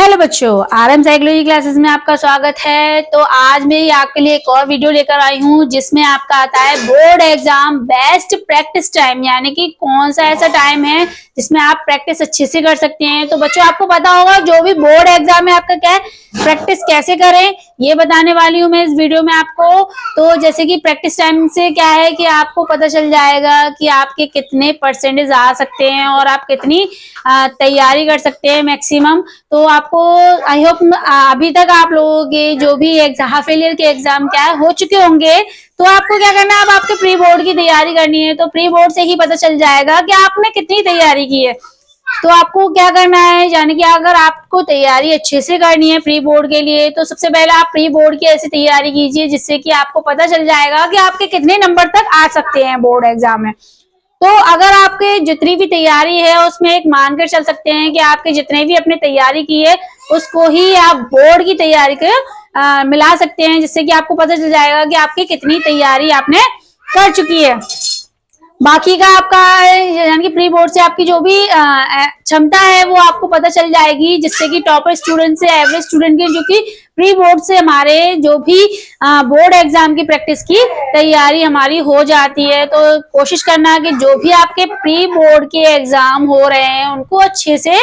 Hello बच्चों, RM psychology classes में आपका स्वागत है। तो आज मैं आपके लिए एक और वीडियो लेकर आई हूँ जिसमें आपका आता है board exam best practice time, यानी कि कौन सा ऐसा टाइम है जिसमें आप प्रैक्टिस अच्छे से कर सकते हैं। तो बच्चों आपको पता होगा जो भी बोर्ड एग्जाम है आपका क्या है, प्रैक्टिस कैसे करें ये बताने वाली हूँ मैं इस वीडियो में आपको। तो जैसे कि प्रैक्टिस टाइम से क्या है कि आपको पता चल जाएगा कि आपके कितने परसेंटेज आ सकते हैं और आप कितनी तैयारी कर सकते हैं मैक्सिमम। तो आपको आई होप अभी तक आप लोगों के जो भी हाफ फेलियर के एग्जाम क्या है हो चुके होंगे, तो आपको क्या करना है, अब आपके प्री बोर्ड की तैयारी करनी है। तो प्री बोर्ड से ही पता चल जाएगा कि आपने कितनी तैयारी की है। तो आपको क्या करना है, यानी कि अगर आपको तैयारी अच्छे से करनी है प्री बोर्ड के लिए, तो सबसे पहले आप प्री बोर्ड की ऐसी तैयारी कीजिए जिससे कि आपको पता चल जाएगा कि आपके कितने नंबर तक आ सकते हैं बोर्ड एग्जाम में। तो अगर आपके जितनी भी तैयारी है उसमें एक मानकर चल सकते हैं कि आपके जितने भी अपने तैयारी की है उसको ही आप बोर्ड की तैयारी के मिला सकते हैं, जिससे कि आपको पता चल जाएगा कि आपकी कितनी तैयारी आपने कर चुकी है। बाकी का आपका यानी कि प्री बोर्ड से आपकी जो भी क्षमता है वो आपको पता चल जाएगी, जिससे कि टॉपर स्टूडेंट से एवरेज स्टूडेंट की जो कि प्री बोर्ड से हमारे जो भी बोर्ड एग्जाम की प्रैक्टिस की तैयारी हमारी हो जाती है। तो कोशिश करना है कि जो भी आपके प्री बोर्ड के एग्जाम हो रहे हैं उनको अच्छे से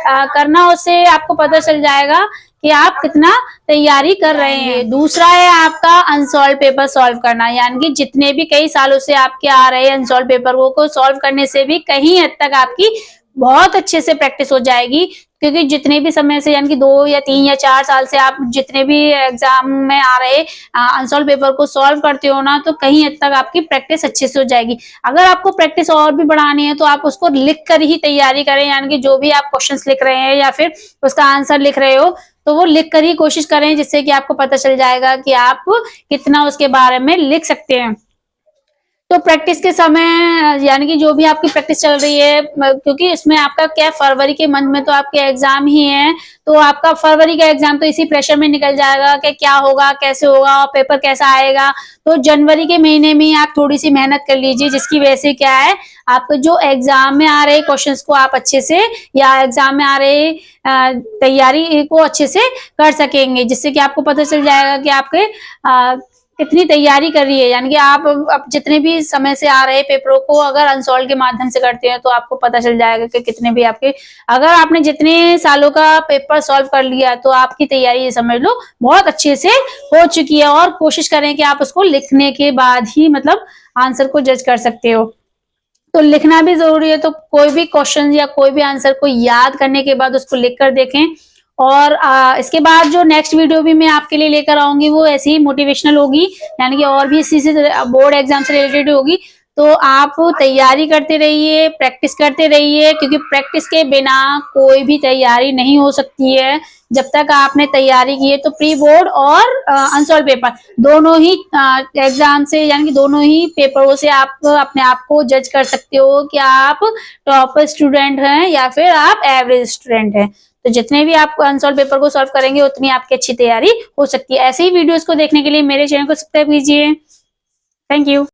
करना, उससे आपको पता चल जाएगा कि आप कितना तैयारी कर रहे हैं। दूसरा है आपका अनसॉल्व पेपर सॉल्व करना, यानी कि जितने भी कई सालों से आपके आ रहे हैं अनसॉल्व पेपर को सॉल्व करने से भी कहीं हद तक आपकी बहुत अच्छे से प्रैक्टिस हो जाएगी। क्योंकि जितने भी समय से यानी कि 2 या 3 या 4 साल से आप जितने भी एग्जाम में आ रहे अनसॉल्व पेपर को सॉल्व करते हो ना, तो कहीं हद तक आपकी प्रैक्टिस अच्छे से हो जाएगी। अगर आपको प्रैक्टिस और भी बढ़ानी है तो आप उसको लिख कर ही तैयारी करें, यानी कि जो भी आप क्वेश्चंस लिख रहे हैं या फिर उसका आंसर लिख रहे हो तो वो लिख कर ही कोशिश करें, जिससे कि आपको पता चल जाएगा कि आप कितना उसके बारे में लिख सकते हैं। तो प्रैक्टिस के समय यानी कि जो भी आपकी प्रैक्टिस चल रही है, क्योंकि इसमें आपका क्या फरवरी के मंथ में तो आपके एग्जाम ही है, तो आपका फरवरी का एग्जाम तो इसी प्रेशर में निकल जाएगा कि क्या होगा, कैसे होगा और पेपर कैसा आएगा। तो जनवरी के महीने में आप थोड़ी सी मेहनत कर लीजिए, जिसकी वजह से क्या है आपको जो एग्जाम में आ रहे क्वेश्चंस को आप अच्छे से या एग्जाम में आ रहे तैयारी को अच्छे से कर सकेंगे, जिससे कि आपको पता चल जाएगा कि आपके कितनी तैयारी कर रही है। यानी कि आप जितने भी समय से आ रहे पेपरों को अगर अनसॉल्व के माध्यम से करते हैं तो आपको पता चल जाएगा कि कितने भी आपके, अगर आपने जितने सालों का पेपर सॉल्व कर लिया तो आपकी तैयारी ये समझ लो बहुत अच्छे से हो चुकी है। और कोशिश करें कि आप उसको लिखने के बाद ही मतलब आंसर को जज कर सकते हो। तो लिखना भी जरूरी है। तो कोई भी क्वेश्चन या कोई भी आंसर को याद करने के बाद उसको लिख कर देखें। और इसके बाद जो नेक्स्ट वीडियो भी मैं आपके लिए लेकर आऊंगी वो ऐसी ही मोटिवेशनल होगी, यानी कि और भी इसी से बोर्ड एग्जाम से रिलेटेड होगी। तो आप तैयारी करते रहिए, प्रैक्टिस करते रहिए, क्योंकि प्रैक्टिस के बिना कोई भी तैयारी नहीं हो सकती है। जब तक आपने तैयारी की है तो प्री बोर्ड और अनसॉल्व पेपर दोनों ही एग्जाम से यानी कि दोनों ही पेपरों से आप अपने आप को जज कर सकते हो कि आप टॉप स्टूडेंट हैं या फिर आप एवरेज स्टूडेंट हैं। तो जितने भी आप अनसॉल्व पेपर को सॉल्व करेंगे उतनी आपकी अच्छी तैयारी हो सकती है। ऐसे ही वीडियोस को देखने के लिए मेरे चैनल को सब्सक्राइब कीजिए। Thank you.